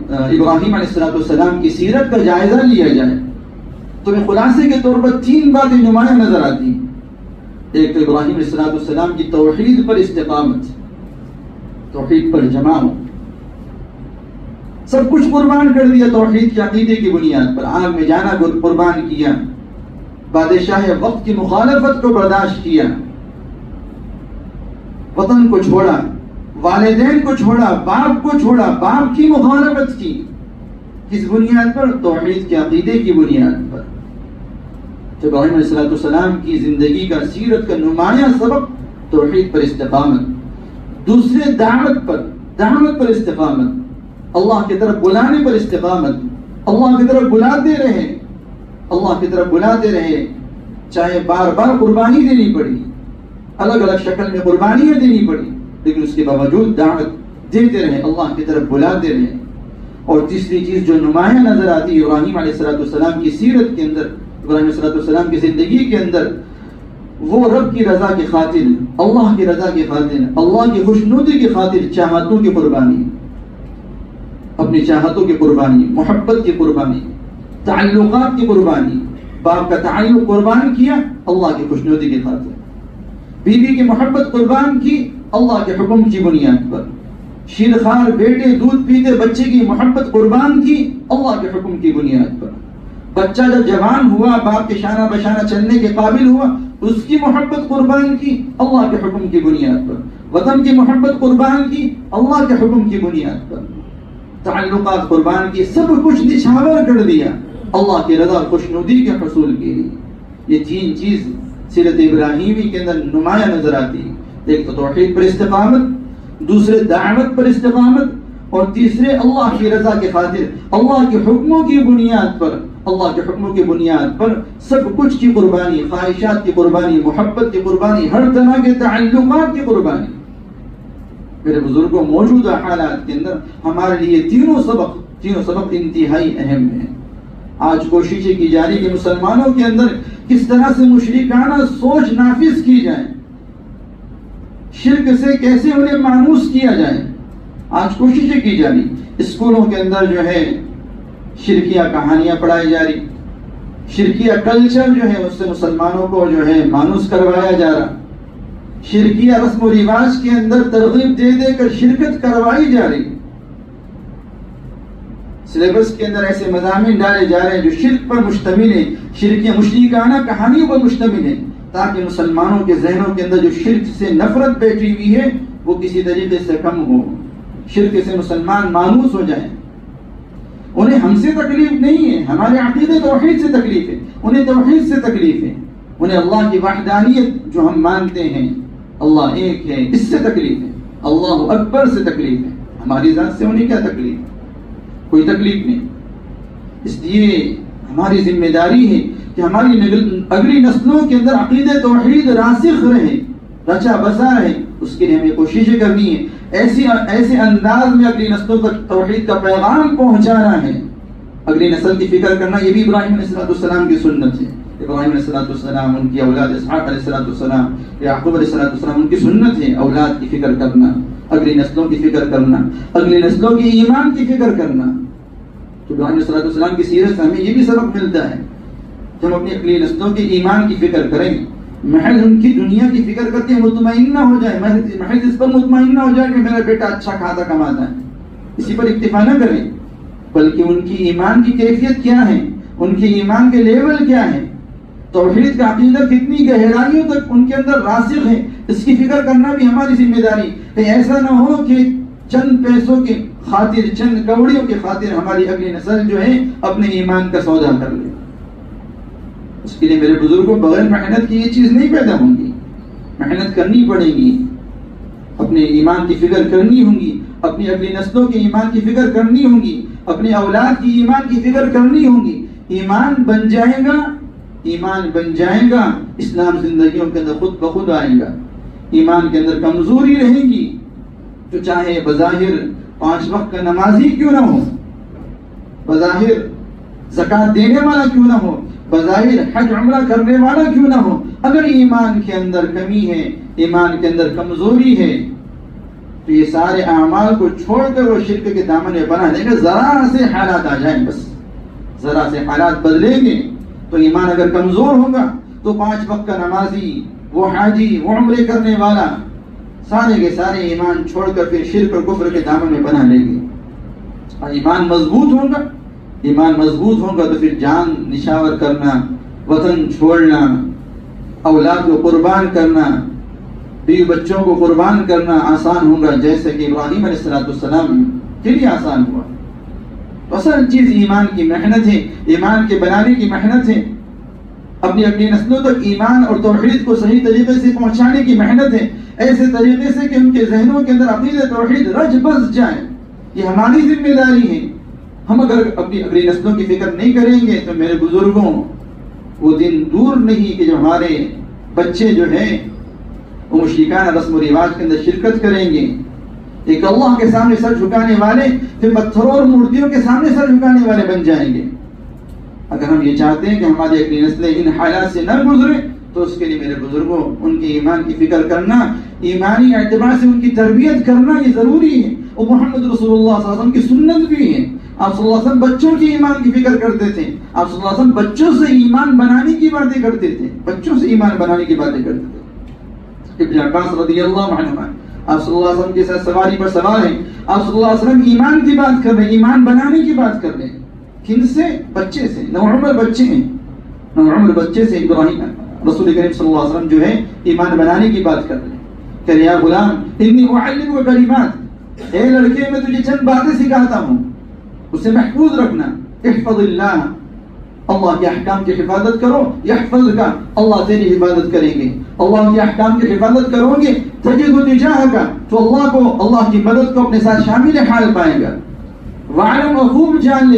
ابراہیم علیہ السلام کی سیرت کا جائزہ لیا جائے تو میں خلاصے کے طور پر 3 باتیں نمایاں نظر آتی ہیں. ایک تو ابراہیم علیہ السلام کی توحید پر استقامت، توحید پر جماؤ، سب کچھ قربان کر دیا توحید کے عقیدے کی بنیاد پر. آگ میں جانا قربان کیا، بادشاہ وقت کی مخالفت کو برداشت کیا، وطن کو چھوڑا، والدین کو چھوڑا، باپ کو چھوڑا، باپ کی مخالفت کی. کس بنیاد پر؟ توحید کے عقیدے کی بنیاد پر. تو ابراہیم علیہ السلام کی زندگی کا، سیرت کا نمایاں سبق توحید پر استقامت. دوسرے دعوت پر استقامت، اللہ کی طرف بلانے پر استقامت. اللہ کی طرف بلاتے رہے، اللہ کی طرف بلاتے رہے، چاہے بار بار قربانی دینی پڑی، الگ الگ شکل میں قربانیاں دینی پڑی، لیکن اس کے باوجود دعوت دیتے رہے، اللہ کی طرف بلاتے رہے. اور تیسری چیز جو نمایاں نظر آتی ہے ابراہیم علیہ السلام کی سیرت کے اندر، ابراہیم علیہ السلام کی زندگی کے اندر، وہ رب کی رضا کی خاطر، اللہ کی رضا کی خاطر، اللہ کی خوشنودی کی خاطر چاہتوں کی قربانی، اپنی چاہتوں کی قربانی، محبت کی قربانی، تعلقات کی قربانی. باپ کا تعلق قربان کیا اللہ کی خوشنودی کی خاطر، بیوی کی محبت قربان کی اللہ کے حکم کی بنیاد پر، شیرخوار بیٹے دودھ پیتے بچے کی محبت قربان کی اللہ کے حکم کی بنیاد پر. بچہ جب جوان ہوا، باپ کے شانہ بشانہ چلنے کے قابل ہوا، اس کی محبت قربان کی اللہ کے حکم کی بنیاد پر. وطن کی محبت قربان کی اللہ کے حکم کی بنیاد پر. تعلقات قربان کی، سب کچھ نچھاور کر دیا اللہ کی رضا خوشنودی کے حصول کے لیے. یہ 3 چیز سیرت ابراہیمی کے اندر نمایاں نظر آتی ہے. ایک تو توحید پر استقامت، دوسرے دعوت پر استقامت، اور تیسرے اللہ کی رضا کے خاطر اللہ کے حکموں کی بنیاد پر، اللہ کے حکموں کی بنیاد پر سب کچھ کی قربانی، خواہشات کی قربانی، محبت کی قربانی، ہر طرح کے تعلقات کی قربانی. میرے بزرگوں، موجودہ حالات کے اندر ہمارے لیے تینوں سبق انتہائی اہم ہیں. آج کوششیں کی جا رہی کہ مسلمانوں کے اندر کس طرح سے مشرکانہ سوچ نافذ کی جائے، شرک سے کیسے انہیں مانوس کیا جائے. آج کوششیں کی جا رہی، اسکولوں کے اندر جو ہے شرکیہ کہانیاں پڑھائی جا رہی، شرکیہ کلچر جو ہے اس سے مسلمانوں کو جو ہے مانوس کروایا جا رہا، شرکیہ رسم و رواج کے اندر ترغیب دے دے کر شرکت کروائی جا رہی. سلیبس کے اندر ایسے مضامین ڈالے جا رہے ہیں جو شرک پر مشتمل ہیں، شرکیہ مشرکانہ کہانیوں پر مشتمل ہیں، تاکہ مسلمانوں کے ذہنوں کے اندر جو شرک سے نفرت بیٹھی ہوئی ہے وہ کسی طریقے سے کم ہو، شرک سے مسلمان مانوس ہو جائیں. انہیں ہم سے تکلیف نہیں ہے، ہمارے عقیدے توحید سے تکلیف ہے، انہیں توحید سے تکلیف ہے، انہیں اللہ کی وحدانیت جو ہم مانتے ہیں، اللہ ایک ہے، اس سے تکلیف ہے، اللہ اکبر سے تکلیف ہے. ہماری ذات سے انہیں کیا تکلیف؟ کوئی تکلیف نہیں. اس لیے ہماری ذمہ داری ہے کہ ہماری اگلی نسلوں کے اندر عقیدہ توحید راسخ رہے، رچا بسا رہے. اس کے لیے ہمیں کوششیں کرنی ہے، ایسے انداز میں اگلی نسلوں تک توحید کا پیغام پہنچانا ہے. اگلی نسل کی فکر کرنا یہ بھی ابراہیم علیہ السلام کی سنت ہے. ابراہیم علیہ السلام، ان کی اولاد اسحاق علیہ السلام، یعقوب علیہ السلام، ان کی سنت ہے اولاد کی فکر کرنا، اگلی نسلوں کی فکر کرنا، اگلی نسلوں کی ایمان کی فکر کرنا. تو ابراہیم علیہ السلام کی سیرت سے ہمیں یہ بھی سبق ملتا ہے کہ ہم اپنی اگلی نسلوں کی ایمان کی فکر کریں، محض ان کی دنیا کی فکر کرتے ہیں مطمئن نہ ہو جائے، محض اس پر مطمئن نہ ہو جائے کہ میرا بیٹا اچھا کھاتا کماتا ہے، اسی پر اکتفا نہ کریں، بلکہ ان کی ایمان کی کیفیت کیا ہے، ان کی ایمان کے لیول کیا ہے، توحید کا عقیدہ کتنی گہرائیوں تک ان کے اندر راسخ ہے، اس کی فکر کرنا بھی ہماری ذمہ داری. کہ ایسا نہ ہو کہ چند پیسوں کی خاطر، چند کوڑیوں کی خاطر ہماری اگلی نسل جو ہے اپنے ایمان کا سودا کر لے. اس کے لیے میرے بزرگوں، بغیر محنت کی یہ چیز نہیں پیدا ہوں گی. محنت کرنی پڑے گی، اپنے ایمان کی فکر کرنی ہوگی، اپنی اگلی نسلوں کے ایمان کی فکر کرنی ہوگی، اپنے اولاد کی ایمان کی فکر کرنی ہوگی. ایمان بن جائے گا، ایمان بن جائے گا، اسلام زندگیوں کے اندر خود بخود آئے گا. ایمان کے اندر کمزوری رہے گی تو چاہے بظاہر 5 وقت کا نمازی کیوں نہ ہو، بظاہر زکوٰۃ دینے والا کیوں نہ ہو، بظاہر حج عمرہ کرنے والا کیوں نہ ہو، اگر ایمان کے اندر کمی ہے، ایمان کے اندر کمزوری ہے تو یہ سارے اعمال کو چھوڑ کر وہ شرک کے دامن میں پناہ لے گا. ذرا سے حالات آ جائیں، بس ذرا سے حالات بدلیں گے تو ایمان اگر کمزور ہوگا تو 5 وقت کا نمازی، وہ حاجی، وہ عمرے کرنے والا، سارے کے سارے ایمان چھوڑ کر پھر شرک اور کفر کے دامن میں پناہ لیں گے. اور ایمان مضبوط ہوگا، ایمان مضبوط ہوگا تو پھر جان نشاور کرنا، وطن چھوڑنا، اولاد کو قربان کرنا، بیوی بچوں کو قربان کرنا آسان ہوگا، جیسے کہ ابراہیم علیہ السلام کے لیے آسان ہوا. اصل چیز ایمان کی محنت ہے، ایمان کے بنانے کی محنت ہے، اپنی نسلوں تک ایمان اور توحید کو صحیح طریقے سے پہنچانے کی محنت ہے، ایسے طریقے سے کہ ان کے ذہنوں کے اندر عقیدہ توحید رچ بس جائے. یہ ہماری ذمہ داری ہے. ہم اگر اپنی اگلی نسلوں کی فکر نہیں کریں گے تو میرے بزرگوں وہ دن دور نہیں کہ جو ہمارے بچے جو ہیں وہ مشرکانہ رسم و رواج کے اندر شرکت کریں گے. ایک اللہ کے سامنے سر جھکانے والے پھر پتھروں اور مورتیوں کے سامنے سر جھکانے والے بن جائیں گے. اگر ہم یہ چاہتے ہیں کہ ہماری اگلی نسلیں ان حالات سے نہ گزرے تو اس کے لیے میرے بزرگوں ان کے ایمان کی فکر کرنا، ایمانی اعتبار سے ان کی تربیت کرنا یہ ضروری ہے. اور محمد رسول اللہ صلی اللہ علیہ وسلم کی سنت بھی ہے. آپ صلی اللہ علیہ وسلم بچوں کی ایمان کی فکر کرتے تھے. آپ صلی اللہ علیہ وسلم بچوں سے ایمان بنانے کی باتیں کرتے تھے، بچوں سے ایمان بنانے کی باتیں کرتے تھے. ابن عباس رضی اللہ عنہ آپ صلی اللہ علیہ وسلم کے ساتھ سواری پر سوار ہیں. آپ صلی اللہ علیہ وسلم ایمان کی بات کر رہے ہیں، ایمان بنانے کی بات کر رہے ہیں. کن سے؟ بچے سے. نوعمر بچے ہیں، نوعمر بچے سے ابراہیم رسول کریم صلی اللہ علیہ وسلم جو ہے ایمان بنانے کی بات کر رہے ہیں کہ یا غلام انی اعلمک کلمات، اے لڑکے میں تجھے چند باتیں سکھاتا ہوں، اسے محفوظ رکھنا. احفظ اللہ، اللہ کے احکام کی حفاظت کرو. یحفظ کا، اللہ تیری حفاظت کریں گے. اللہ کے احکام کی حفاظت کرو گے تجد تجاہک، تو اللہ کی مدد کو اپنے ساتھ شامل حال پائے گا. وعلم، خوب جان لے